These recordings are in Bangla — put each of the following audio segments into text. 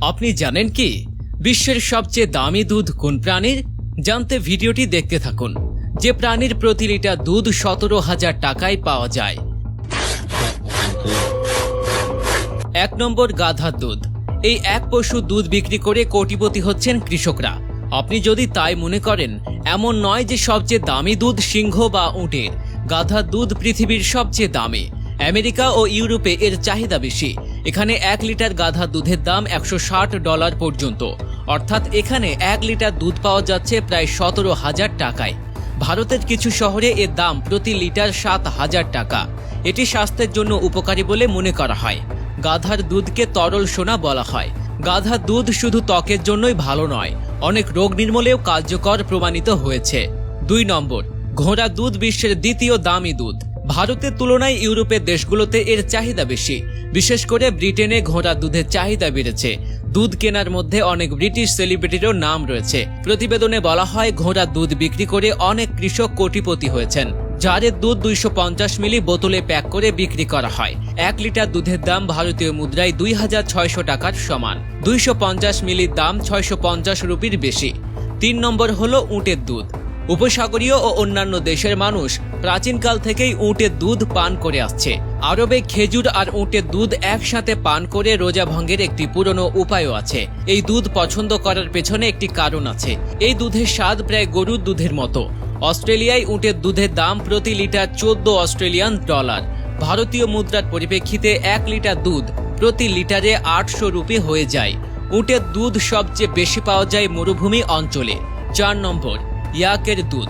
আপনি জানেন কি বিশ্বের সবচেয়ে দামি দুধ কোন প্রাণীর? জানতে ভিডিওটি দেখতে থাকুন। যে প্রাণীর প্রতি লিটার দুধ 17,000 টাকায় পাওয়া যায়। 1 নম্বর, গাধার দুধ। এই এক পশু দুধ বিক্রি করে কোটিপতি হচ্ছেন কৃষকরা। আপনি যদি তাই মনে করেন, এমন নয় যে সবচেয়ে দামি দুধ সিংহ বা উটের। গাধার দুধ পৃথিবীর সবচেয়ে দামি। আমেরিকা ও ইউরোপে এর চাহিদা বেশি। এখানে 1 লিটার গাধা দুধের দাম $160 পর্যন্ত, অর্থাৎ এখানে 1 লিটার দুধ পাওয়া যাচ্ছে প্রায় 17,000 টাকায়। ভারতের কিছু শহরে এর দাম প্রতি লিটার 7,000 টাকা। এটি স্বাস্থ্যের জন্য উপকারী বলে মনে করা হয়। গাধার দুধকে তরল সোনা বলা হয়। গাধার দুধ শুধু ত্বকের জন্যই ভালো নয়, অনেক রোগ নির্মূলেও কার্যকর প্রমাণিত হয়েছে। 2 নম্বর, ঘোড়ার দুধ বিশ্বের দ্বিতীয় দামি দুধ। ভারতের তুলনায় ইউরোপের দেশগুলোতে এর চাহিদা বেশি। বিশেষ করে ব্রিটেনে ঘোড়ার দুধের চাহিদা বেড়েছে। দুধ কেনার মধ্যে অনেক ব্রিটিশ সেলিব্রিটিরও নাম রয়েছে। প্রতিবেদনে বলা হয়, ঘোড়ার দুধ বিক্রি করে অনেক কৃষক কোটিপতি হয়েছেন। জারের দুধ 250 মিলি বোতলে প্যাক করে বিক্রি করা হয়। 1 লিটার দুধের দাম ভারতীয় মুদ্রায় 2,600 টাকার সমান। 250 মিলির দাম 650 রুপির বেশি। 3 নম্বর হলো উটের দুধ। উপসাগরীয় ও অন্যান্য দেশের মানুষ প্রাচীনকাল থেকেই উটের দুধ পান করে আসছে। আরবে খেজুর আর উটের দুধ একসাথে পান করে রোজা ভঙ্গের একটি পুরনো উপায়ও আছে। এই দুধ পছন্দ করার পেছনে একটি কারণ আছে। এই দুধের স্বাদ প্রায় গরুর দুধের মতো। অস্ট্রেলিয়ায় উটের দুধের দাম প্রতি লিটার $14। ভারতীয় মুদ্রার পরিপ্রেক্ষিতে 1 লিটার দুধ প্রতি লিটারে 800 রুপি হয়ে যায়। উটের দুধ সবচেয়ে বেশি পাওয়া যায় মরুভূমি অঞ্চলে। 4 নম্বর, ইয়াকের দুধ।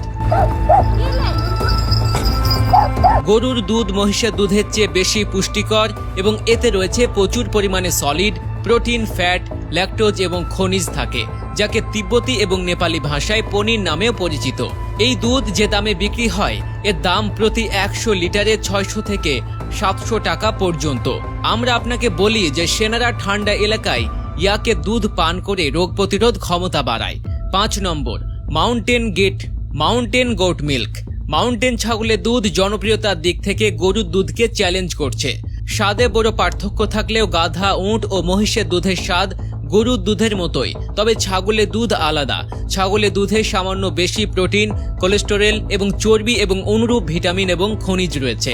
গরুর দুধ মহিষের দুধের চেয়ে বেশি পুষ্টিকর এবং এতে রয়েছে প্রচুর পরিমাণে সলিড, প্রোটিন, ফ্যাট, ল্যাকটোজ এবং খনিজ থাকে, যাকে তিব্বতী এবং নেপালি ভাষায় পনির নামেও পরিচিত। এই দুধ যে দামে বিক্রি হয়, এর দাম প্রতি 100 লিটারে 600 থেকে 700 টাকা পর্যন্ত। আমরা আপনাকে বলি যে সেনারা ঠান্ডা এলাকায় ইয়াকের দুধ পান করে রোগ প্রতিরোধ ক্ষমতা বাড়ায়। 5 নম্বর, মাউন্টেন গোট মিল্ক। মাউন্টেন ছাগলের দুধ জনপ্রিয়তার দিক থেকে গরুর দুধকে চ্যালেঞ্জ করছে। স্বাদে বড় পার্থক্য থাকলেও গাধা, উট ও মহিষের দুধের স্বাদ গরুর দুধের মতোই, তবে ছাগলের দুধ আলাদা। ছাগলের দুধে সামান্য বেশি প্রোটিন, কোলেস্টেরল এবং চর্বি এবং অনুরূপ ভিটামিন এবং খনিজ রয়েছে।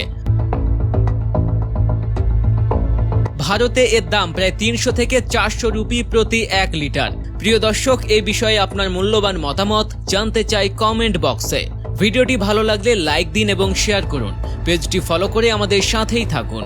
ভারতে এর দাম প্রায় 300 থেকে 400 রুপি প্রতি 1 লিটার। প্রিয় দর্শক, এই বিষয়ে আপনার মূল্যবান মতামত জানতে চাই কমেন্ট বক্সে। ভিডিওটি ভালো লাগলে লাইক দিন এবং শেয়ার করুন। পেজটি ফলো করে আমাদের সাথেই থাকুন।